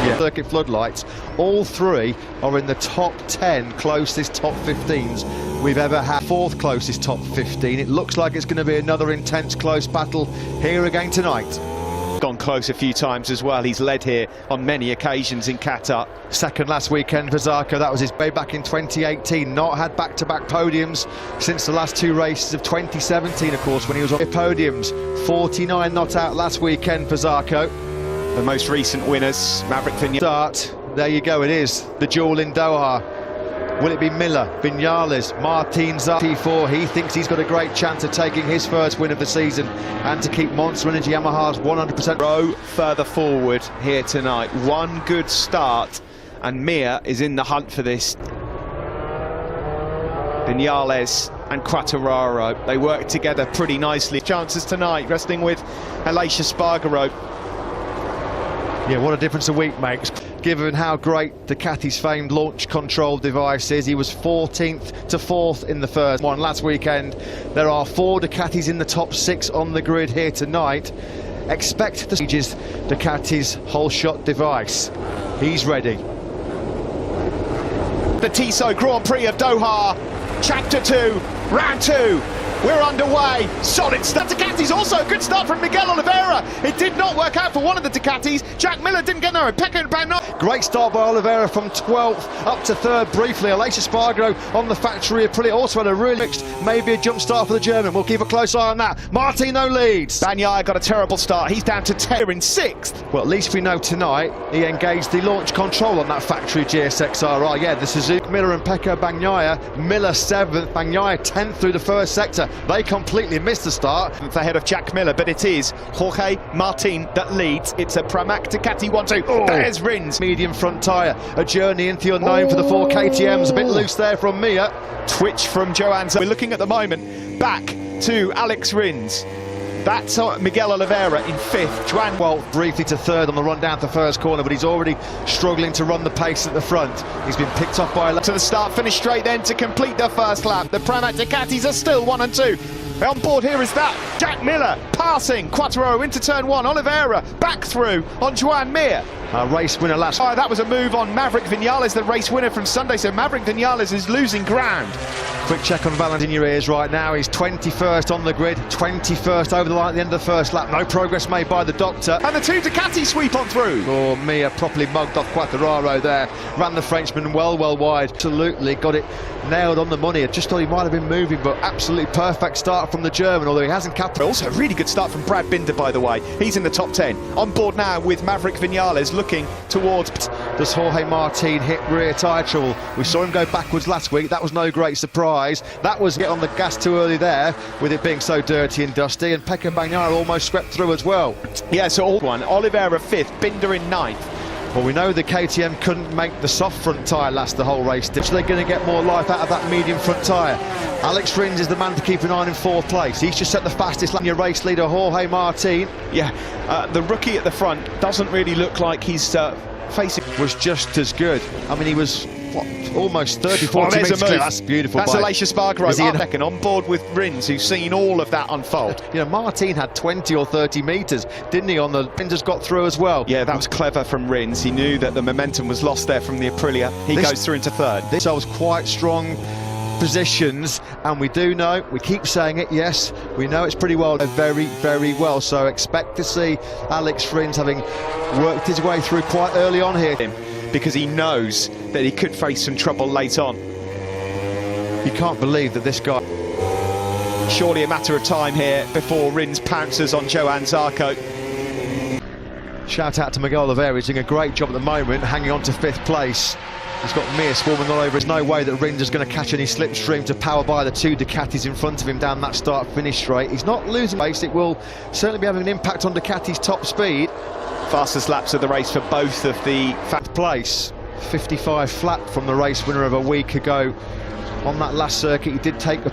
Yeah. Circuit floodlights, all three are in the top 10 closest top 15s we've ever had. Fourth closest top 15. It looks like it's going to be another intense close battle here again tonight. Gone close a few times as well. He's led here on many occasions in Qatar. Second last weekend for Zarco. That was his way back in 2018. Not had back-to-back podiums since the last two races of 2017, of course, when he was on podiums. 49 not out last weekend for Zarco. The most recent winners, Maverick Vinales. Start. There you go, it is the duel in Doha. Will it be Miller, Vinales, Martin P4? He thinks he's got a great chance of taking his first win of the season and to keep Monster Energy Yamaha's 100%. Row further forward here tonight. One good start and Mir is in the hunt for this. Vinales and Quartararo, they work together pretty nicely. Chances tonight, resting with Aleix Espargaro. Yeah, what a difference a week makes. Given how great Ducati's famed launch control device is, he was 14th to 4th in the first one last weekend. There are 4 Ducatis in the top 6 on the grid here tonight. Expect the stages Ducati's whole shot device. He's ready. The Tissot Grand Prix of Doha, Chapter 2, Round 2. We're underway. Solid start. Ducati's also a good start from Miguel Oliveira. It did not work out for one of the Ducatis. Jack Miller didn't get there. Pecco Bagnaia. Great start by Oliveira from 12th up to 3rd briefly. Aleix Espargaro on the factory Aprilia also had a really mixed, maybe a jump start for the German. We'll keep a close eye on that. Martino leads. Bagnaia got a terrible start. He's down to 10 in 6th. Well, at least we know tonight he engaged the launch control on that factory GSX-RR. Yeah, the Suzuki Miller and Pecco Bagnaia. Miller 7th, Bagnaia 10th through the first sector. They completely missed the start. Ahead of Jack Miller, but it is Jorge Martin that leads. It's a Pramac Ducati 1-2. Oh. There's Rins. Medium front tyre. A journey into the unknown for the 4 KTMs. A bit loose there from Mia. Twitch from Johan. We're looking at the moment back to Alex Rins. That's Miguel Oliveira in 5th. Joan Well, briefly to 3rd on the run down to first corner, but he's already struggling to run the pace at the front. He's been picked off by to the start, finish straight then to complete the first lap. The Pramac Ducatis are still 1 and 2. On board here is that Jack Miller passing Quartararo into turn 1. Oliveira back through on Joan Mir. Race winner last. Oh, that was a move on Maverick Vinales, the race winner from Sunday. So Maverick Vinales is losing ground. Quick check on Valentin in your ears right now. He's 21st on the grid, 21st over the line at the end of the first lap. No progress made by the doctor. And the 2 Ducati sweep on through. Oh, Mia properly mugged off Quartararo there. Ran the Frenchman well wide. Absolutely got it nailed on the money. I just thought he might have been moving, but absolutely perfect start from the German, although he hasn't capped. Also a really good start from Brad Binder, by the way. He's in the top 10. On board now with Maverick Vinales looking towards. Does Jorge Martin hit rear tyre trouble? We saw him go backwards last week. That was no great surprise. That was get on the gas too early there, with it being so dirty and dusty, and Pecco Bagnaia almost swept through as well. Yeah, so all one. Oliveira 5th, Binder in 9th. Well, we know the KTM couldn't make the soft front tyre last the whole race. So they're going to get more life out of that medium front tyre. Alex Rins is the man to keep an eye on in 4th place. He's just set the fastest lap. Your race leader, Jorge Martin. Yeah, the rookie at the front doesn't really look like he's facing. Was just as good. I mean, he was what, almost 30-40 metres clear. That's beautiful. That's Aleix Espargaro second on board with Rins, who's seen all of that unfold. You know, Martin had 20 or 30 metres, didn't he, on the Rins got through as well. Yeah, that was clever from Rins. He knew that the momentum was lost there from the Aprilia. He goes through into 3rd. This was quite strong positions, and we do know, we keep saying it, yes, we know it's pretty well, very, very well, so expect to see Alex Rins having worked his way through quite early on here. Because he knows that he could face some trouble late on. You can't believe that this guy... Surely a matter of time here before Rins pounces on Johan Zarco. Shout out to Miguel Oliveira, he's doing a great job at the moment, hanging on to 5th place. He's got Mir swarming all over. There's no way that Rins is going to catch any slipstream to power by the 2 Ducatis in front of him down that start-finish straight. He's not losing pace. It will certainly be having an impact on Ducati's top speed. Fastest laps of the race for both of the... 5th place, 55 flat from the race winner of a week ago. On that last circuit, he did take the...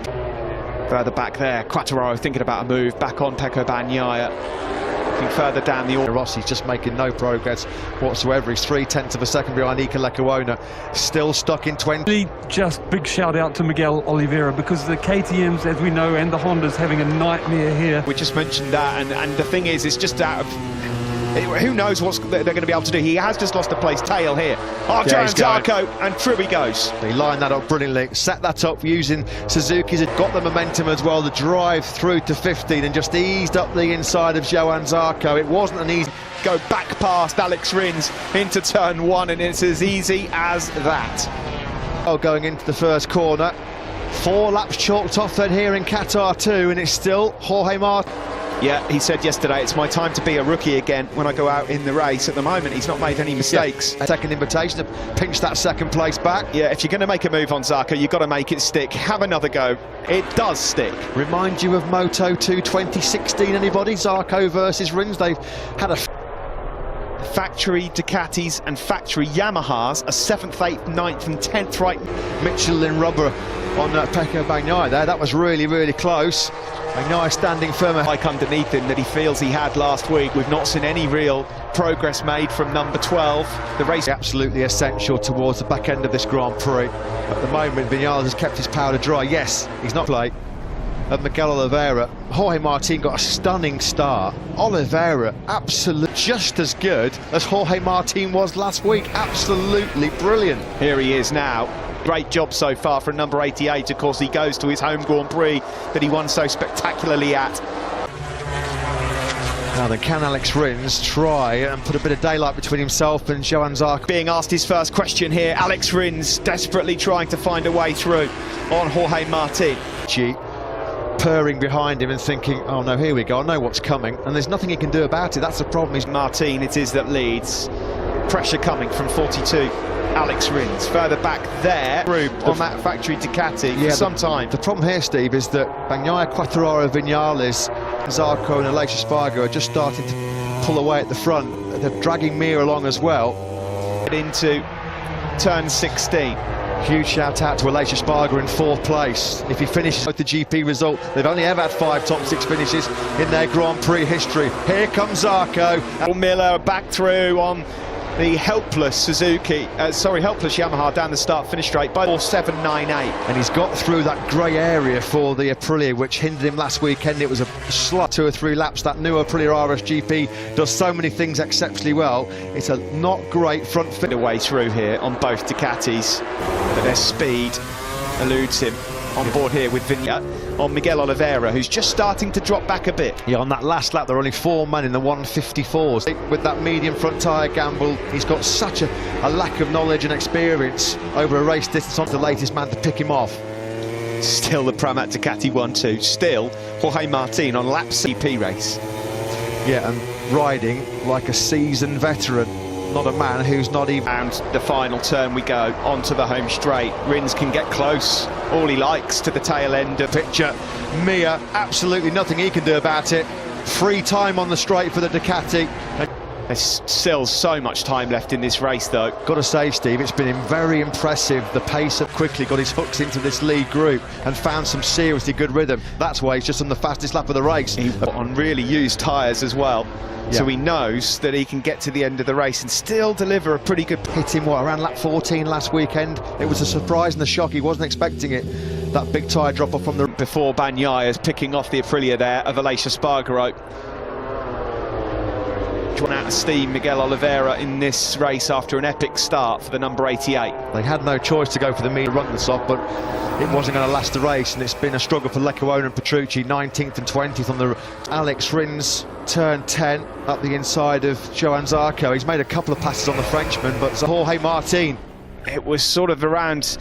Further back there, Quartararo thinking about a move back on Pecco Bagnaia. Further down the order. Rossi's just making no progress whatsoever. He's 0.3 of a second behind Iker Lecuona, still stuck in 20. Just big shout out to Miguel Oliveira, because the KTMs, as we know, and the Hondas having a nightmare here. We just mentioned that, and the thing is, it's just out of Who knows what they're going to be able to do. He has just lost a place. Tail here. Johan Zarco, and through he goes. He lined that up brilliantly, set that up using Suzuki's, got the momentum as well, the drive through to 15 and just eased up the inside of Johan Zarco. It wasn't an easy... Go back past Alex Rins into turn 1, and it's as easy as that. Oh, going into the first corner. 4 laps chalked off then here in Qatar 2, and it's still Jorge Martin. Yeah, he said yesterday, it's my time to be a rookie again when I go out in the race. At the moment, he's not made any mistakes. Yeah. Second invitation to pinch that second place back. Yeah, if you're going to make a move on Zarco, you've got to make it stick. Have another go. It does stick. Remind you of Moto2 2016, anybody? Zarco versus Rins. They've had a... Factory Ducatis and factory Yamahas, a 7th, 8th, 9th and 10th right. Michelin rubber on Pecco Bagnaia there. That was really, really close. Bagnaia standing firmer. Like underneath him that he feels he had last week. We've not seen any real progress made from number 12. The race absolutely essential towards the back end of this Grand Prix. At the moment, Vinales has kept his powder dry. Yes, he's not late. And Miguel Oliveira, Jorge Martin got a stunning start. Oliveira, absolutely just as good as Jorge Martin was last week. Absolutely brilliant. Here he is now. Great job so far from number 88. Of course, he goes to his home Grand Prix that he won so spectacularly at. Now then, can Alex Rins try and put a bit of daylight between himself and Johan Zarco? Being asked his first question here, Alex Rins desperately trying to find a way through on Jorge Martin. Purring behind him and thinking, oh no, here we go, I know what's coming, and there's nothing he can do about it. That's the problem. Is Martin it is that leads. Pressure coming from 42. Alex Rins further back there on that factory Ducati for some time. The problem here, Steve, is that Bagnaia, Quartararo, Vinales, Zarco and Aleix Espargaro are just starting to pull away at the front. They're dragging Mir along as well. Into turn 16. Huge shout out to Aleix Espargaro in 4th place. If he finishes with the GP result, they've only ever had 5 top 6 finishes in their Grand Prix history. Here comes Zarco. Miller back through on the helpless Suzuki, helpless Yamaha down the start-finish straight by 4.798. And he's got through that grey area for the Aprilia, which hindered him last weekend. It was a slight 2 or 3 laps. That new Aprilia RSGP does so many things exceptionally well. It's a not great front fit away through here on both Ducatis, but their speed eludes him. On board here with on Miguel Oliveira, who's just starting to drop back a bit. Yeah, on that last lap there are only 4 men in the 154s. With that medium front tyre gamble, he's got such a lack of knowledge and experience over a race distance on the latest man to pick him off. Still the Pramac Ducati 1-2, still Jorge Martin on lap CP race. Yeah, and riding like a seasoned veteran. Not a man who's not even... And the final turn we go, onto the home straight. Rins can get close, all he likes, to the tail end of picture. Mir, absolutely nothing he can do about it. Free time on the straight for the Ducati. There's still so much time left in this race though. Got to say, Steve, it's been very impressive the pace of quickly got his hooks into this lead group and found some seriously good rhythm. That's why he's just on the fastest lap of the race. He on really used tyres as well. Yeah. So he knows that he can get to the end of the race and still deliver a pretty good... Hit him, what, around lap 14 last weekend? It was a surprise and a shock, he wasn't expecting it. That big tyre drop off from the... Before Bagnaia is picking off the Aprilia there of Aleix Espargaro. Drawn out of steam, Miguel Oliveira in this race after an epic start for the number 88. They had no choice to go for the mean run this off, but it wasn't going to last the race, and it's been a struggle for Lecquone and Petrucci, 19th and 20th on the... Alex Rins, turn 10, up the inside of Johan Zarco. He's made a couple of passes on the Frenchman, but Jorge Martin... It was sort of around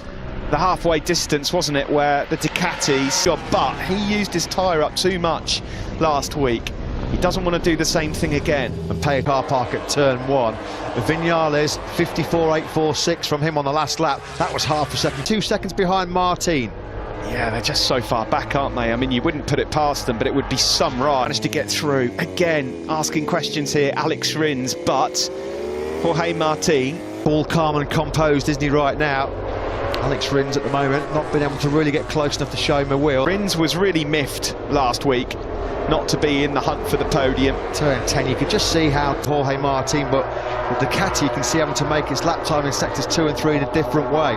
the halfway distance, wasn't it, where the Ducatis got, but he used his tyre up too much last week. He doesn't want to do the same thing again. And pay a car park at turn 1. Vinales, 54.846 from him on the last lap. That was half a second. 2 seconds behind Martin. Yeah, they're just so far back, aren't they? I mean, you wouldn't put it past them, but it would be some ride. Managed to get through. Again, asking questions here, Alex Rins, but Jorge Martin. All calm and composed, isn't he, right now? Alex Rins at the moment, not been able to really get close enough to show him a wheel. Rins was really miffed last week not to be in the hunt for the podium. Turn 10, you could just see how Jorge Martin, but with Ducati you can see having to make its lap time in sectors 2 and 3 in a different way.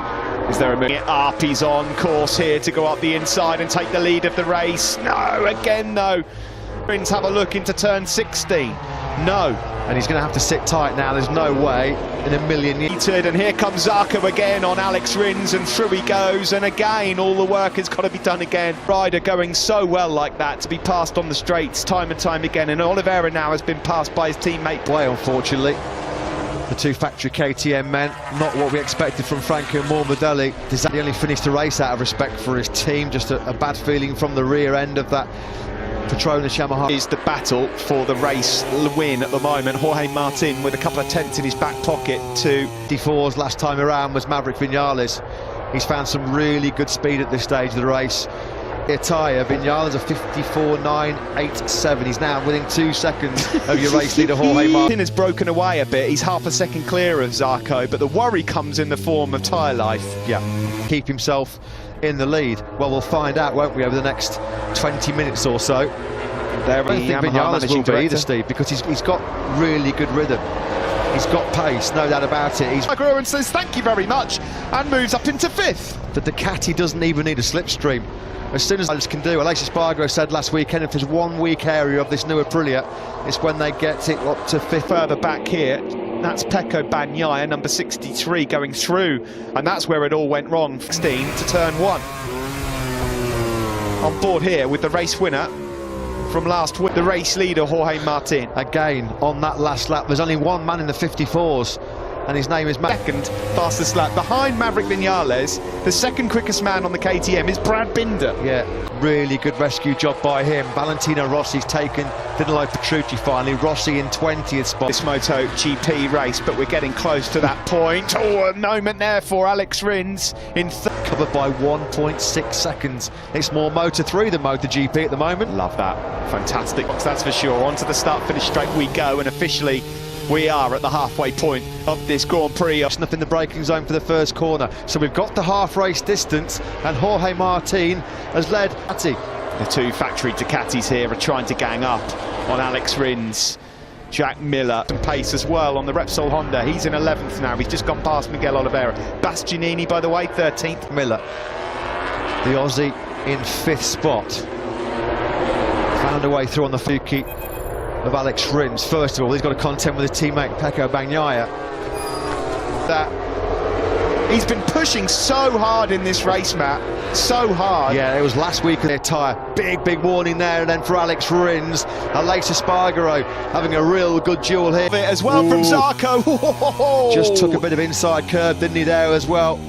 Is there a minute? He's on course here to go up the inside and take the lead of the race. No, again though. Rins have a look into turn 16. No, and he's going to have to sit tight now. There's no way in a million years. And here comes Zarco again on Alex Rins, and through he goes, and again all the work has got to be done again. Ryder going so well like that to be passed on the straights time and time again, and Oliveira now has been passed by his teammate. Way, unfortunately. The two factory KTM men, not what we expected from Franco Morbidelli. He only finished the race out of respect for his team, just a bad feeling from the rear end of that Petronas Yamaha. Is the battle for the race win at the moment. Jorge Martin with a couple of tenths in his back pocket to 54's last time around was Maverick Vinales. He's found some really good speed at this stage of the race. Tyre, Vinales a 54.987. He's now within 2 seconds of your race leader Jorge Martin. Has broken away a bit. He's half a second clear of Zarco, but the worry comes in the form of tyre life. Yeah, keep himself in the lead. Well, we'll find out, won't we, over the next 20 minutes or so. There I don't think Vinales will be either, Steve, because he's got really good rhythm. He's got pace, no doubt about it. He's and says thank you very much and moves up into 5th. The Ducati doesn't even need a slipstream. As soon as Alex can do, Aleix Espargaro said last weekend, if there's one weak area of this new Aprilia, it's when they get it up to 5th. Further back here, that's Pecco Bagnaia, number 63, going through, and that's where it all went wrong. 16 to turn 1. On board here with the race winner from last week, the race leader Jorge Martin. Again, on that last lap, there's only one man in the 54s, and his name is Second fastest lap behind Maverick Vinales. The second quickest man on the KTM is Brad Binder. Yeah, really good rescue job by him. Valentino Rossi's taken Danilo Petrucci finally. Rossi in 20th spot. This MotoGP race, but we're getting close to that point. Oh, a moment there for Alex Rins in covered by 1.6 seconds. It's more Moto3 than MotoGP at the moment. Love that. Fantastic. That's for sure. On to the start-finish straight we go, and officially we are at the halfway point of this Grand Prix. Snuff in the braking zone for the first corner. So we've got the half race distance, and Jorge Martin has led Ducati. The two factory Ducatis here are trying to gang up on Alex Rins. Jack Miller and pace as well on the Repsol Honda. He's in 11th now. He's just gone past Miguel Oliveira. Bastianini, by the way, 13th. Miller, the Aussie, in 5th spot. Found a way through on the Fuki of Alex Rins. First of all, he's got to contend with his teammate Pecco Bagnaia. That he's been pushing so hard in this race, Matt, so hard. Yeah, it was last week in their tyre. Big warning there, and then for Alex Rins, Aleix Espargaro having a real good duel here. As well. Ooh. From Zarco. Just took a bit of inside curb, didn't he, there as well.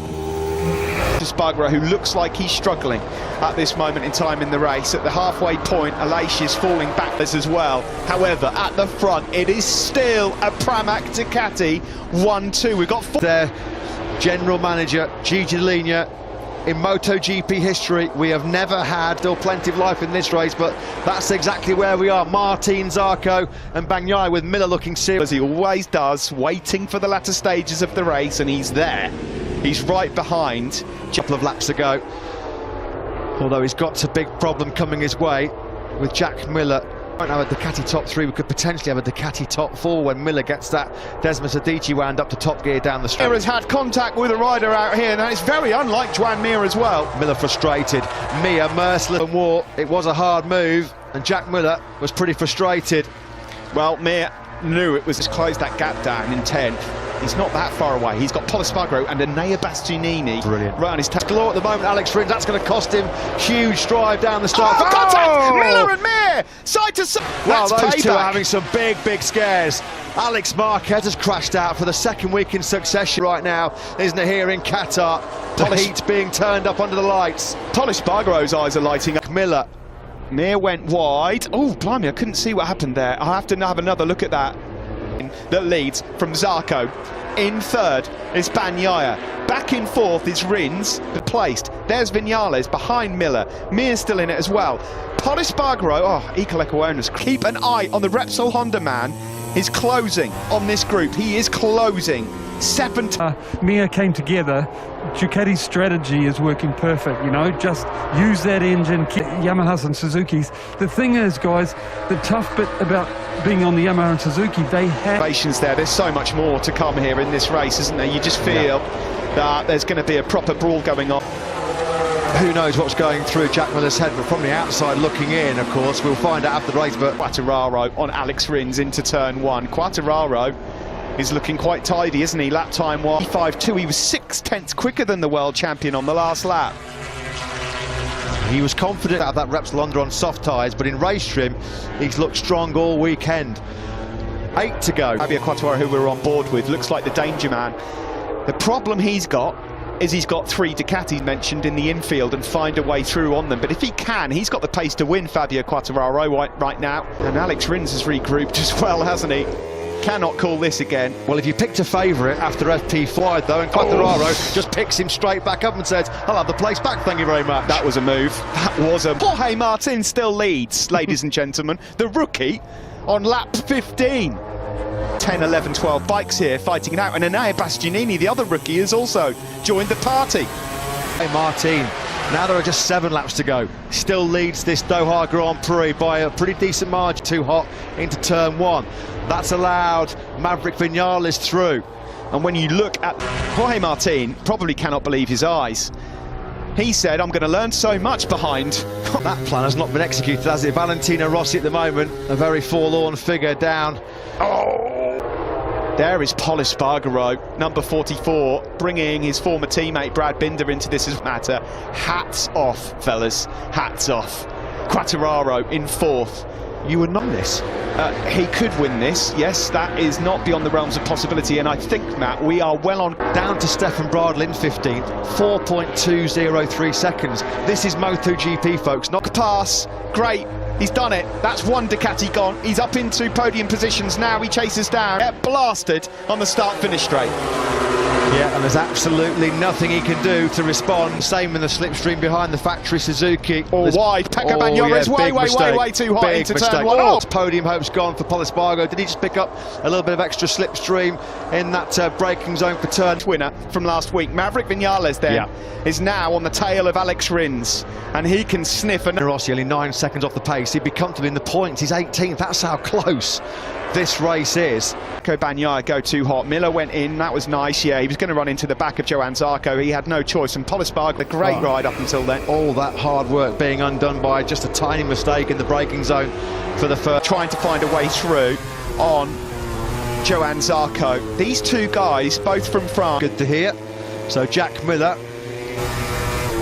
Espargaro, who looks like he's struggling at this moment in time in the race. At the halfway point, Aleix is falling backwards as well. However, at the front, it is still a Pramac Ducati 1-2. We've got their general manager, Gigi Dall'Igna. In MotoGP history, we have never had, still plenty of life in this race, but that's exactly where we are. Martin, Zarco and Bagnaia, with Miller looking serious. As he always does, waiting for the latter stages of the race, and he's there. He's right behind. A couple of laps ago, although he's got a big problem coming his way with Jack Miller. We won't have a Ducati top 3, we could potentially have a Ducati top 4 when Miller gets that Desmos Adichie wound up to top gear down the straight. Mir has had contact with a rider out here, and it's very unlike Joan Mir as well. Miller frustrated, Mir merciless and war. It was a hard move, and Jack Miller was pretty frustrated. Well, Mir knew it was to close that gap down in 10th. He's not that far away. He's got Pol Espargaro and Enea Bastianini. Brilliant. Right on his tail. Galore at the moment, Alex Rins. That's going to cost him huge drive down the start. Oh, contact! Miller and Mir! Side to side. Well, that's those payback. two are having some big scares. Alex Marquez has crashed out for the second week in succession right now, isn't it, here in Qatar? The heat being turned up under the lights. Pol Espargaro's eyes are lighting up. Miller. Mir went wide. Oh, blimey, I couldn't see what happened there. I'll have to have another look at that. That leads from Zarco. In 3rd is Bagnaia. Back in 4th is Rins, placed. There's Vinales behind Miller. Mir's still in it as well. Pol Espargaro, Ecoleko-owners, keep an eye on the Repsol Honda man. Is closing on this group. He is closing. 7th. Mir came together. Ducati's strategy is working perfect, you know, just use that engine, Yamahas and Suzuki's. The thing is, guys, the tough bit about being on the Yamaha and Suzuki, they have patience there. There's so much more to come here in this race, isn't there? You just feel that there's going to be a proper brawl going on. Who knows what's going through Jack Miller's head, but from the outside looking in, of course, we'll find out after the race. But Quartararo on Alex Rins into turn 1. Quartararo is looking quite tidy, isn't he? Lap time was 5.2. He was 6/10 quicker than the world champion on the last lap. He was confident out of that Repsol Honda on soft tyres, but in race trim, he's looked strong all weekend. 8 to go. Fabio Quartararo, who we're on board with, looks like the danger man. The problem he's got is he's got 3 Ducatis mentioned in the infield and find a way through on them. But if he can, he's got the pace to win, Fabio Quartararo, right now. And Alex Rins has regrouped as well, hasn't he? Cannot call this again. Well, if you picked a favourite after FP5 though, and Quartararo just picks him straight back up and says, I'll have the place back, thank you very much. That was a move. That was a... Jorge Martin still leads, ladies and gentlemen. The rookie on lap 15. 10, 11, 12 bikes here fighting it out. And Enea Bastianini, the other rookie, has also joined the party. Hey, Martin. Now there are just 7 laps to go. Still leads this Doha Grand Prix by a pretty decent margin. Too hot into turn 1. That's allowed Maverick Vinales through. And when you look at Jorge Martin, probably cannot believe his eyes. He said, I'm going to learn so much behind. That plan has not been executed, has it? Valentino Rossi at the moment, a very forlorn figure down. Oh! There is Pol Espargaro, number 44, bringing his former teammate Brad Binder into this as matter. Hats off, fellas, hats off. Quartararo in 4th. You would know this. He could win this, yes, that is not beyond the realms of possibility, and I think, Matt, we are well on. Down to Stefan Bradl in 15th, 4.203 seconds. This is MotoGP, folks. Not pass, great, he's done it. That's 1 Ducati gone. He's up into podium positions now. He chases down. Get blasted on the start-finish straight. Yeah, and there's absolutely nothing he can do to respond. Same in the slipstream behind the factory Suzuki. Wide. Pecco Bagnaia is way too hot into turn 1. Oh, podium hopes gone for Pol Espargaro. Did he just pick up a little bit of extra slipstream in that braking zone for turn? Winner from last week, Maverick Vinales then, is now on the tail of Alex Rins, and he can sniff. Rossi only 9 seconds off the pace. He'd be comfortable in the points. He's 18th. That's how close this race is. Pecco Bagnaia go too hot. Miller went in, that was nice. Yeah, he was going to run into the back of Johann Zarco. He had no choice, and Pol Espargaro, a great ride up until then. All that hard work being undone by just a tiny mistake in the braking zone for the first. Trying to find a way through on Johann Zarco. These 2 guys, both from France. Good to hear. So Jack Miller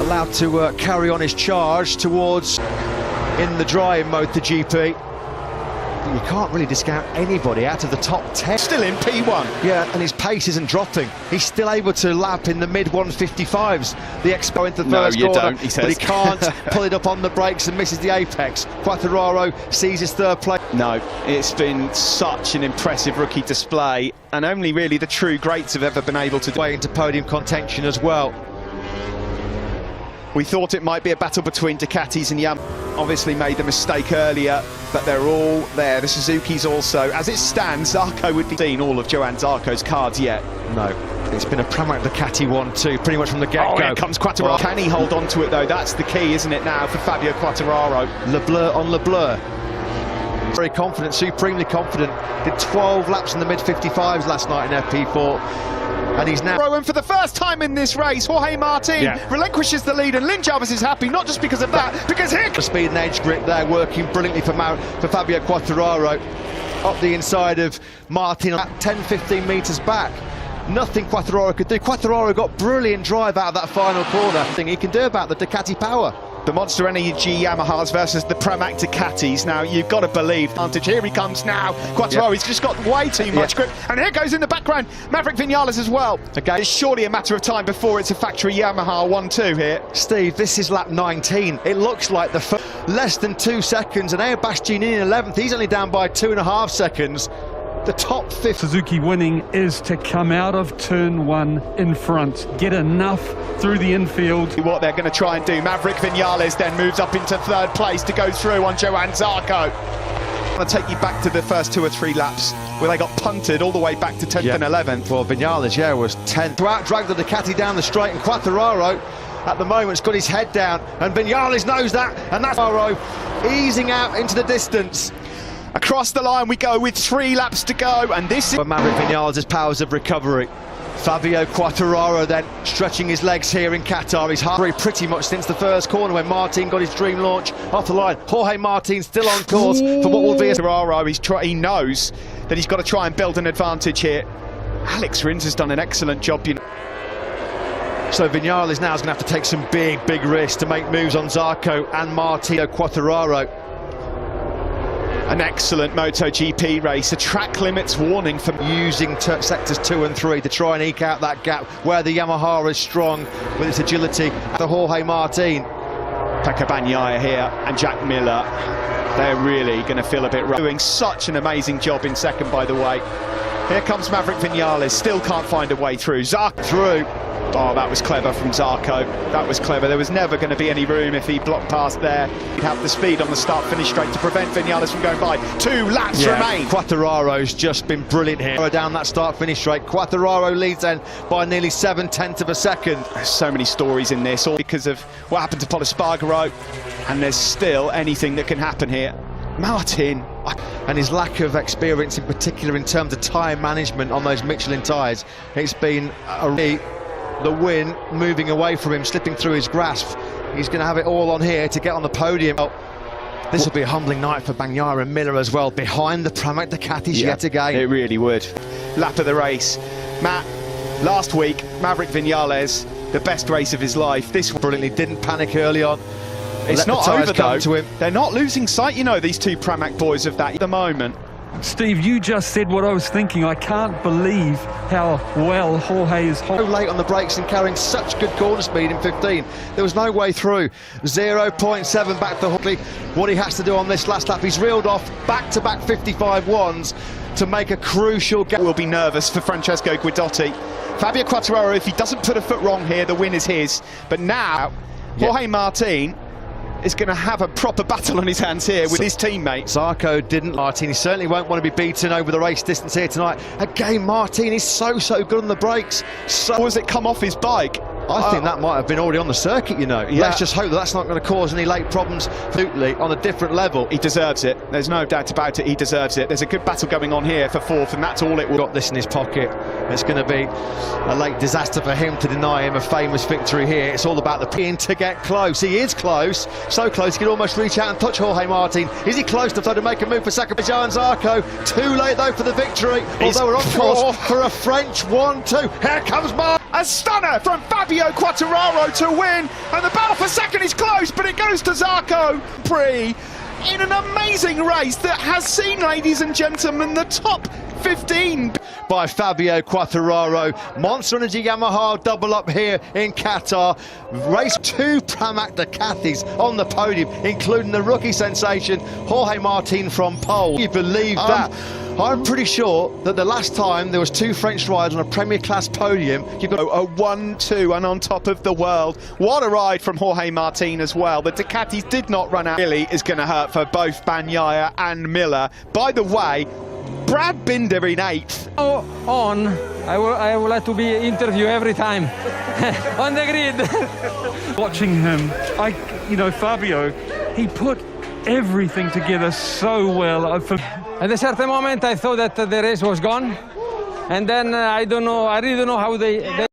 allowed to carry on his charge towards in the dry in MotoGP. You can't really discount anybody out of the top 10. Still in P1. Yeah, and his pace isn't dropping. He's still able to lap in the mid-155s. The Expo into the first corner, don't, he says. But he can't pull it up on the brakes and misses the apex. Quartararo sees his 3rd place. No, it's been such an impressive rookie display, and only really the true greats have ever been able to way into podium contention as well. We thought it might be a battle between Ducatis and Yamaha. Obviously made the mistake earlier, but they're all there. The Suzuki's also. As it stands, Zarco would be seen all of Johann Zarco's cards yet. No, it's been a Pramac Ducati 1-2 pretty much from the get-go. Oh, here comes Quartararo. Can he hold on to it though? That's the key, isn't it, now for Fabio Quartararo? Le Bleu on Le Bleu. Very confident, supremely confident. Did 12 laps in the mid-55s last night in FP4. And he's now... And for the first time in this race, Jorge Martin relinquishes the lead, and Lynn Jarvis is happy, not just because of that, because here... The speed and edge grip there, working brilliantly for Fabio Quartararo. Up the inside of Martin, at 10-15 metres back. Nothing Quartararo could do. Quartararo got brilliant drive out of that final corner. Nothing he can do about the Ducati power. The Monster Energy Yamahas versus the Pramac Ducatis. Now, you've got to believe. Advantage. Here he comes now. Quartararo, he's just got way too much grip. And here goes in the background, Maverick Vinales as well. Okay. It's surely a matter of time before it's a factory Yamaha 1-2 here. Steve, this is lap 19. It looks like the less than 2 seconds. And Enea Bastianini in 11th. He's only down by 2.5 seconds. The top 5th. Suzuki winning is to come out of turn 1 in front, get enough through the infield. What they're going to try and do, Maverick Vinales then moves up into 3rd place to go through on Johann Zarco. I'm going to take you back to the first 2 or 3 laps where they got punted all the way back to 10th and 11th. Well, Vinales, was 10th. To out-drag the Ducati down the straight, and Quartararo at the moment's got his head down, and Vinales knows that, and that's Quartararo easing out into the distance. Across the line we go with 3 laps to go, and this is... Maverick Vinales' powers of recovery. Fabio Quartararo then stretching his legs here in Qatar. He's hungry pretty much since the first corner when Martin got his dream launch off the line. Jorge Martin still on course for what will be a... Quartararo, he knows that he's got to try and build an advantage here. Alex Rins has done an excellent job, you know. So Vinales now is going to have to take some big risks to make moves on Zarco and Martino Quartararo. An excellent MotoGP race, a track limits warning for using sectors 2 and 3 to try and eke out that gap where the Yamaha is strong with its agility. The Jorge Martin. Pecco Bagnaia here and Jack Miller, they're really going to feel a bit rough. Doing such an amazing job in second, by the way. Here comes Maverick Vinales, still can't find a way through. Zarco through. Oh, that was clever from Zarco. That was clever. There was never going to be any room if he blocked past there. He'd have the speed on the start-finish straight to prevent Vinales from going by. 2 laps remain. Quattararo's just been brilliant here. Down that start-finish straight. Quartararo leads then by nearly 7/10 of a second. There's so many stories in this, all because of what happened to Pol Espargaro, and there's still anything that can happen here. Martin. And his lack of experience in particular in terms of tyre management on those Michelin tyres. It's been the win moving away from him, slipping through his grasp. He's going to have it all on here to get on the podium. This will be a humbling night for Bagnaia and Miller as well, behind the Pramac Ducatis yet again. It really would. Lap of the race. Matt, last week, Maverick Vinales, the best race of his life. This brilliantly didn't panic early on. It's not over though. To him. They're not losing sight, you know, these two Pramac boys of that at the moment. Steve, you just said what I was thinking. I can't believe how well Jorge is so late on the brakes and carrying such good corner speed in 15. There was no way through. 0.7 back to Jorge. What he has to do on this last lap, he's reeled off back-to-back 55 ones to make a crucial gap. Will be nervous for Francesco Guidotti. Fabio Quartararo, if he doesn't put a foot wrong here, the win is his. But now, Jorge Martin is going to have a proper battle on his hands here with his teammates. Zarco didn't. Martin, he certainly won't want to be beaten over the race distance here tonight. Again, Martin is so good on the brakes. Or has it come off his bike? I think that might have been already on the circuit, you know. Yeah. Let's just hope that that's not going to cause any late problems. Absolutely, on a different level. He deserves it. There's no doubt about it. He deserves it. There's a good battle going on here for fourth, and that's all it will. Got this in his pocket. It's going to be a late disaster for him to deny him a famous victory here. It's all about the pin to get close. He is close, so close he can almost reach out and touch Jorge Martin. Is he close enough to make a move for Sacrificio and Zarco? Too late though for the victory. Although we're on course for a French 1-2. Here comes Martin. A stunner from Fabio Quartararo to win, and the battle for second is close, but it goes to Zarco Prix in an amazing race that has seen, ladies and gentlemen, the top 15 by Fabio Quartararo. Monster Energy Yamaha double up here in Qatar. Race 2 Pramac Ducatis on the podium, including the rookie sensation Jorge Martin from pole. You believe that? I'm pretty sure that the last time there was 2 French riders on a Premier Class podium, you've got a 1-2 and on top of the world. What a ride from Jorge Martin as well. The Ducatis did not run out. Really is going to hurt for both Bagnaia and Miller. By the way, Brad Binder in 8th. I would like to be interviewed every time on the grid. Watching him, Fabio, he put everything together so well. At a certain moment, I thought that the race was gone, and then I really don't know how they